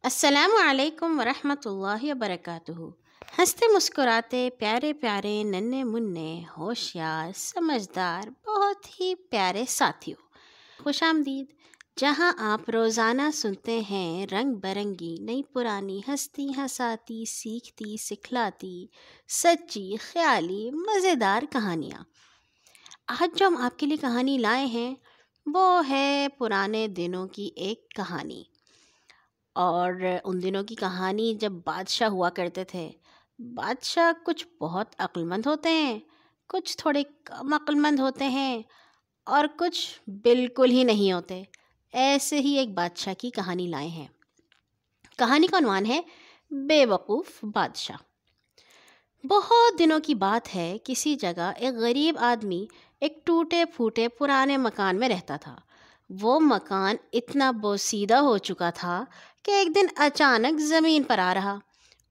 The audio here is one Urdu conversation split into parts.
السلام علیکم ورحمۃ اللہ وبرکاتہ۔ ہنستے مسکراتے پیارے پیارے ننھے منھے ہوشیار سمجھدار بہت ہی پیارے ساتھیوں، خوش آمدید۔ جہاں آپ روزانہ سنتے ہیں رنگ برنگی نئی پرانی ہستی ہساتی سیکھتی سکھلاتی سچی خیالی مزیدار کہانیاں، آج جو ہم آپ کے لیے کہانی لائے ہیں وہ ہے پرانے دنوں کی ایک کہانی۔ اور ان دنوں کی کہانی جب بادشاہ ہوا کرتے تھے۔ بادشاہ کچھ بہت عقل مند ہوتے ہیں، کچھ تھوڑے کم عقل مند ہوتے ہیں، اور کچھ بالکل ہی نہیں ہوتے۔ ایسے ہی ایک بادشاہ کی کہانی لائے ہیں۔ کہانی کا عنوان ہے بے وقوف بادشاہ۔ بہت دنوں کی بات ہے، کسی جگہ ایک غریب آدمی ایک ٹوٹے پھوٹے پرانے مکان میں رہتا تھا۔ وہ مکان اتنا بوسیدہ ہو چکا تھا کہ ایک دن اچانک زمین پر آ رہا۔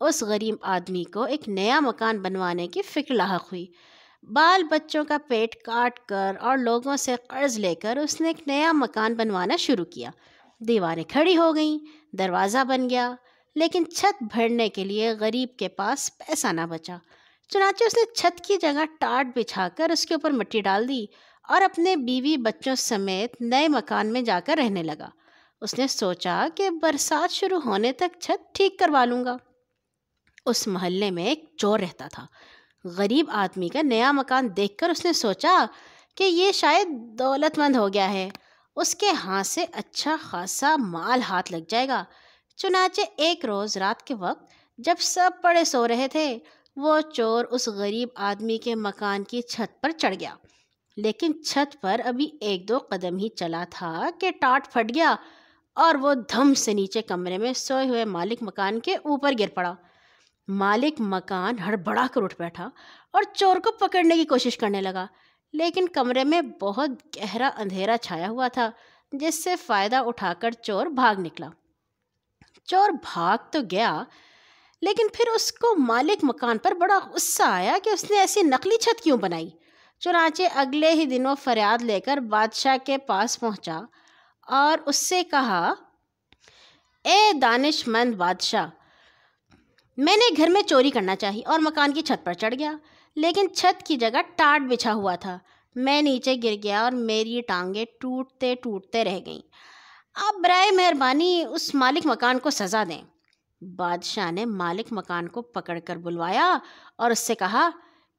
اس غریب آدمی کو ایک نیا مکان بنوانے کی فکر لاحق ہوئی۔ بال بچوں کا پیٹ کاٹ کر اور لوگوں سے قرض لے کر اس نے ایک نیا مکان بنوانا شروع کیا۔ دیواریں کھڑی ہو گئیں، دروازہ بن گیا، لیکن چھت بھرنے کے لیے غریب کے پاس پیسہ نہ بچا۔ چنانچہ اس نے چھت کی جگہ ٹاٹ بچھا کر اس کے اوپر مٹی ڈال دی اور اپنے بیوی بچوں سمیت نئے مکان میں جا کر رہنے لگا۔ اس نے سوچا کہ برسات شروع ہونے تک چھت ٹھیک کروا لوں گا۔ اس محلے میں ایک چور رہتا تھا۔ غریب آدمی کا نیا مکان دیکھ کر اس نے سوچا کہ یہ شاید دولت مند ہو گیا ہے، اس کے ہاتھ سے اچھا خاصا مال ہاتھ لگ جائے گا۔ چنانچہ ایک روز رات کے وقت جب سب پڑے سو رہے تھے، وہ چور اس غریب آدمی کے مکان کی چھت پر چڑھ گیا۔ لیکن چھت پر ابھی ایک دو قدم ہی چلا تھا کہ ٹاٹ پھٹ گیا اور وہ دھم سے نیچے کمرے میں سوئے ہوئے مالک مکان کے اوپر گر پڑا۔ مالک مکان ہڑبڑا کر اٹھ بیٹھا اور چور کو پکڑنے کی کوشش کرنے لگا، لیکن کمرے میں بہت گہرا اندھیرا چھایا ہوا تھا، جس سے فائدہ اٹھا کر چور بھاگ نکلا۔ چور بھاگ تو گیا، لیکن پھر اس کو مالک مکان پر بڑا غصہ آیا کہ اس نے ایسی نقلی چھت کیوں بنائی۔ چنانچہ اگلے ہی دنوں فریاد لے کر بادشاہ کے پاس پہنچا اور اس سے کہا، اے دانش مند بادشاہ، میں نے گھر میں چوری کرنا چاہی اور مکان کی چھت پر چڑھ گیا، لیکن چھت کی جگہ ٹاٹ بچھا ہوا تھا۔ میں نیچے گر گیا اور میری ٹانگیں ٹوٹتے ٹوٹتے رہ گئیں۔ آپ برائے مہربانی اس مالک مکان کو سزا دیں۔ بادشاہ نے مالک مکان کو پکڑ کر بلوایا اور اس سے کہا،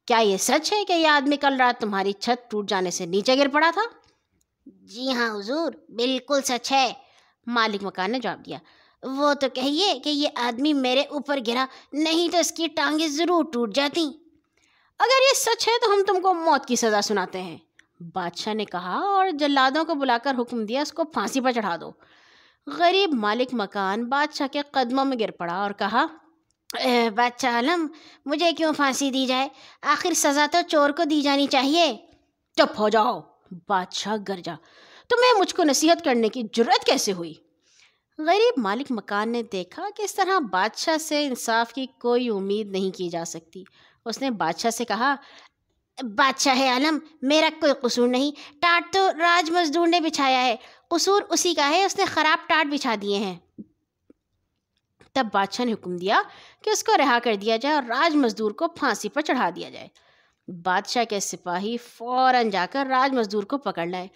کیا یہ سچ ہے کہ یہ آدمی کل رات تمہاری چھت ٹوٹ جانے سے نیچے گر پڑا تھا؟ جی ہاں حضور، بالکل سچ ہے، مالک مکان نے جواب دیا۔ وہ تو کہیے کہ یہ آدمی میرے اوپر گرا، نہیں تو اس کی ٹانگیں ضرور ٹوٹ جاتی۔ اگر یہ سچ ہے تو ہم تم کو موت کی سزا سناتے ہیں، بادشاہ نے کہا اور جلادوں کو بلا کر حکم دیا، اس کو پھانسی پر چڑھا دو۔ غریب مالک مکان بادشاہ کے قدموں میں گر پڑا اور کہا، بادشاہ عالم، مجھے کیوں پھانسی دی جائے؟ آخر سزا تو چور کو دی جانی چاہیے۔ چپ ہو جاؤ، بادشاہ گرجا، تمہیں مجھ کو نصیحت کرنے کی جرأت کیسے ہوئی؟ غریب مالک مکان نے دیکھا کہ اس طرح بادشاہ سے انصاف کی کوئی امید نہیں کی جا سکتی۔ اس نے بادشاہ سے کہا، بادشاہ عالم، میرا کوئی قصور نہیں، ٹاٹ تو راج مزدور نے بچھایا ہے، قصور اسی کا ہے، اس نے خراب ٹاٹ بچھا دیے ہیں۔ تب بادشاہ نے حکم دیا کہ اس کو رہا کر دیا جائے اور راج مزدور کو پھانسی پر چڑھا دیا جائے۔ بادشاہ کے سپاہی فوراً جا کر راج مزدور کو پکڑ لائے۔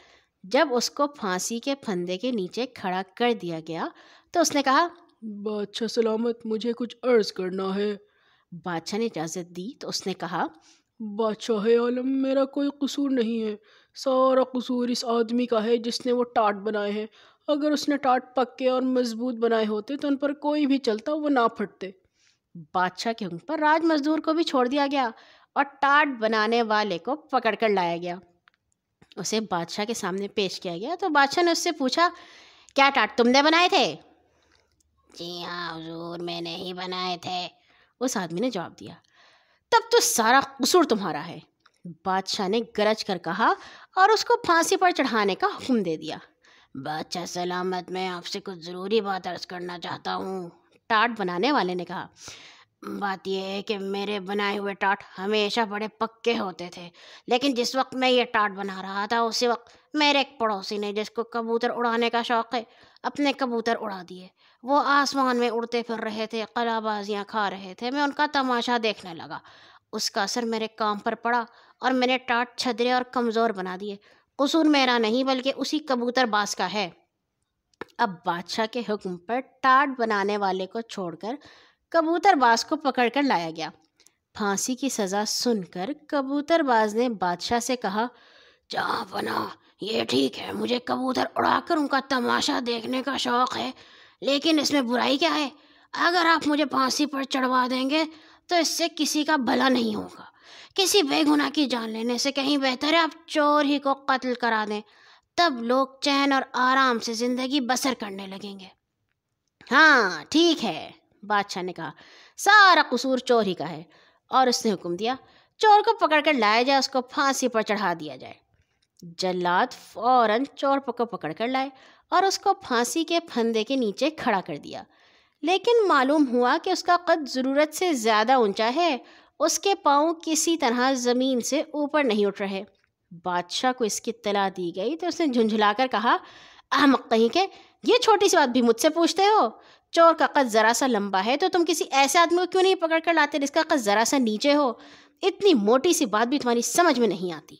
جب اس کو پھانسی کے پھندے کے نیچے کھڑا کر دیا گیا تو اس نے کہا، بادشاہ سلامت، مجھے کچھ عرض کرنا ہے۔ بادشاہ نے اجازت دی تو اس نے کہا، بادشاہ عالم، میرا کوئی قصور نہیں ہے، سارا قصور اس آدمی کا ہے جس نے وہ ٹاٹ بنائے ہیں۔ اگر اس نے ٹاٹ پکے اور مضبوط بنائے ہوتے تو ان پر کوئی بھی چلتا وہ نہ پھٹتے۔ بادشاہ کے حکم پر راج مزدور کو بھی چھوڑ دیا گیا اور ٹاٹ بنانے والے کو پکڑ کر لایا گیا۔ اسے بادشاہ کے سامنے پیش کیا گیا تو بادشاہ نے اس سے پوچھا، کیا ٹاٹ تم نے بنائے تھے؟ جی ہاں حضور، میں نے ہی بنائے تھے، اس آدمی نے جواب دیا۔ تب تو سارا قصور تمہارا ہے، بادشاہ نے گرج کر کہا اور اس کو پھانسی پر چڑھانے کا حکم دے دیا۔ بادشاہ سلامت، میں آپ سے کچھ ضروری بات عرض کرنا چاہتا ہوں، ٹاٹ بنانے والے نے کہا۔ بات یہ ہے کہ میرے بنائے ہوئے ٹاٹ ہمیشہ بڑے پکے ہوتے تھے، لیکن جس وقت میں یہ ٹاٹ بنا رہا تھا اسی وقت میرے ایک پڑوسی نے، جس کو کبوتر اڑانے کا شوق ہے، اپنے کبوتر اڑا دیے۔ وہ آسمان میں اڑتے پھر رہے تھے، قلع بازیاں کھا رہے تھے، میں ان کا تماشا دیکھنے لگا۔ اس کا اثر میرے کام پر پڑا اور میں نے ٹاٹ چھدرے اور کمزور بنا دیے۔ قصور میرا نہیں بلکہ اسی کبوتر باز کا ہے۔ اب بادشاہ کے حکم پر ٹاٹ بنانے والے کو چھوڑ کر کبوتر باز کو پکڑ کر لایا گیا۔ پھانسی کی سزا سن کر کبوتر باز نے بادشاہ سے کہا، جہاں پناہ یہ ٹھیک ہے، مجھے کبوتر اڑا کر ان کا تماشا دیکھنے کا شوق ہے، لیکن اس میں برائی کیا ہے؟ اگر آپ مجھے پھانسی پر چڑھوا دیں گے تو اس سے کسی کا بھلا نہیں ہوگا۔ کسی بے گناہ کی جان لینے سے کہیں بہتر ہے آپ چور ہی کو قتل کرا دیں، تب لوگ چین اور آرام سے زندگی بسر کرنے لگیں گے۔ ہاں ٹھیک ہے، بادشاہ نے کہا، سارا قصور چور ہی کا ہے، اور اس نے حکم دیا چور کو پکڑ کر لایا جائے، اس کو پھانسی پر چڑھا دیا جائے۔ جلاد فوراً چور کو پکڑ کر لائے اور اس کو پھانسی کے پھندے کے نیچے کھڑا کر دیا، لیکن معلوم ہوا کہ اس کا قد ضرورت سے زیادہ اونچا ہے، اس کے پاؤں کسی طرح زمین سے اوپر نہیں اٹھ رہے۔ بادشاہ کو اس کی اطلاع دی گئی تو اس نے جھنجھلا کر کہا، احمق کہیں کے، یہ چھوٹی سی بات بھی مجھ سے پوچھتے ہو؟ چور کا قد ذرا سا لمبا ہے تو تم کسی ایسے آدمی کو کیوں نہیں پکڑ کر لاتے جس کا قد ذرا سا نیچے ہو؟ اتنی موٹی سی بات بھی تمہاری سمجھ میں نہیں آتی۔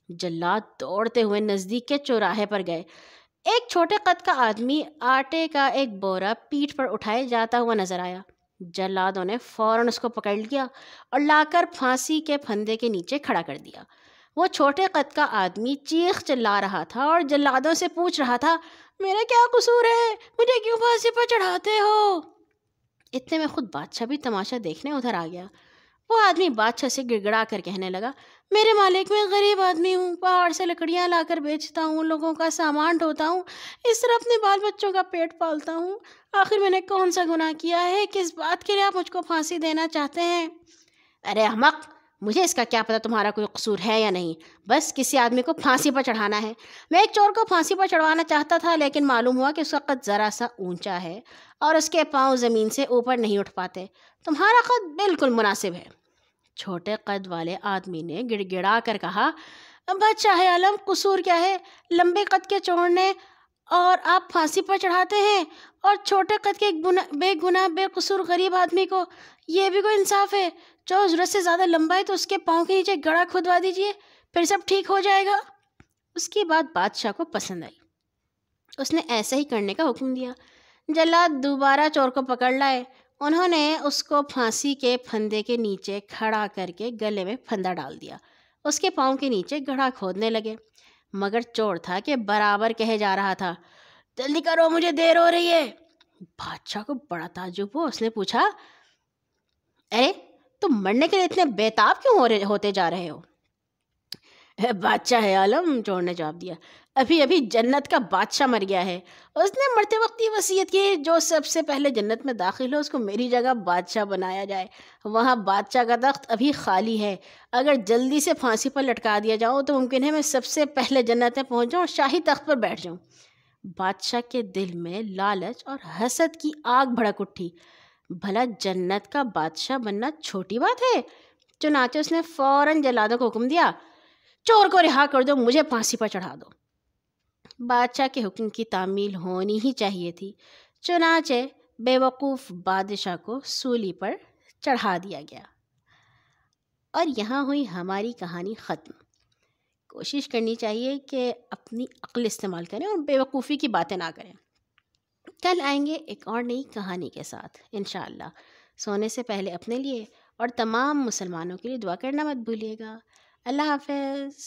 جلاد دوڑتے ہوئے نزدیک کے چوراہے پر گئے۔ ایک چھوٹے قد کا آدمی آٹے کا ایک بورا پیٹھ پر اٹھائے جاتا ہوا نظر آیا۔ جلادوں نے فوراً اس کو پکڑ لیا اور لا کر پھانسی کے پھندے کے نیچے کھڑا کر دیا۔ وہ چھوٹے قد کا آدمی چیخ چلا رہا تھا اور جلادوں سے پوچھ رہا تھا، میرا کیا قصور ہے؟ مجھے کیوں پھانسی پر چڑھاتے ہو؟ اتنے میں خود بادشاہ بھی تماشا دیکھنے ادھر آ گیا۔ وہ آدمی بادشاہ سے گڑگڑا کر کہنے لگا، میرے مالک، میں غریب آدمی ہوں، پہاڑ سے لکڑیاں لا کر بیچتا ہوں، لوگوں کا سامان ڈھوتا ہوں، اس طرح اپنے بال بچوں کا پیٹ پالتا ہوں۔ آخر میں نے کون سا گناہ کیا ہے؟ کس بات کے لیے آپ مجھ کو پھانسی دینا چاہتے ہیں؟ ارے احمق، مجھے اس کا کیا پتہ تمہارا کوئی قصور ہے یا نہیں، بس کسی آدمی کو پھانسی پر چڑھانا ہے۔ میں ایک چور کو پھانسی پر چڑھوانا چاہتا تھا، لیکن معلوم ہوا کہ اس کا قد ذرا سا اونچا ہے اور اس کے پاؤں زمین سے اوپر نہیں اٹھ پاتے۔ تمہارا قد بالکل مناسب ہے۔ چھوٹے قد والے آدمی نے گڑ گڑا کر کہا، بادشاہ عالم، قصور کیا ہے؟ لمبے قد کے چوڑنے اور آپ پھانسی پر چڑھاتے ہیں، اور چھوٹے قد کے ایک بے گناہ بے قصور غریب آدمی کو، یہ بھی کوئی انصاف ہے؟ جو ضرورت سے زیادہ لمبا ہے تو اس کے پاؤں کے نیچے گڑھا کھودوا دیجئے، پھر سب ٹھیک ہو جائے گا۔ اس کی بات بادشاہ کو پسند آئی، اس نے ایسا ہی کرنے کا حکم دیا۔ جلاد دوبارہ چور کو پکڑ لائے۔ انہوں نے اس کو پھانسی کے پھندے کے نیچے کھڑا کر کے گلے میں پھندا ڈال دیا، اس کے پاؤں کے نیچے گڑھا کھودنے لگے، مگر چور تھا کہ برابر کہے جا رہا تھا، جلدی کرو، مجھے دیر ہو رہی ہے۔ بادشاہ کو بڑا تعجب ہوا، اس نے پوچھا، ارے تم مرنے کے لیے اتنے بےتاب کیوں ہوتے جا رہے ہو؟ بادشاہ عالم، چور نے جواب دیا، ابھی جنت کا بادشاہ مر گیا ہے، اس نے مرتے وقت یہ وصیت کی، جو سب سے پہلے جنت میں داخل ہو اس کو میری جگہ بادشاہ بنایا جائے۔ وہاں بادشاہ کا تخت ابھی خالی ہے، اگر جلدی سے پھانسی پر لٹکا دیا جاؤں تو ممکن ہے میں سب سے پہلے جنت میں پہنچ جاؤں اور شاہی تخت پر بیٹھ جاؤں۔ بادشاہ کے دل میں لالچ اور حسد کی آگ بھڑک اٹھی، بھلا جنت کا بادشاہ بننا چھوٹی بات ہے؟ چنانچہ اس نے فوراً جلادوں کو حکم دیا، چور کو رہا کر دو، مجھے پھانسی پر چڑھا دو۔ بادشاہ کے حکم کی تعمیل ہونی ہی چاہیے تھی، چنانچہ بے وقوف بادشاہ کو سولی پر چڑھا دیا گیا۔ اور یہاں ہوئی ہماری کہانی ختم۔ کوشش کرنی چاہیے کہ اپنی عقل استعمال کریں اور بے وقوفی کی باتیں نہ کریں۔ کل آئیں گے ایک اور نئی کہانی کے ساتھ انشاءاللہ۔ سونے سے پہلے اپنے لیے اور تمام مسلمانوں کے لیے دعا کرنا مت بھولیے گا۔ اللہ حافظ۔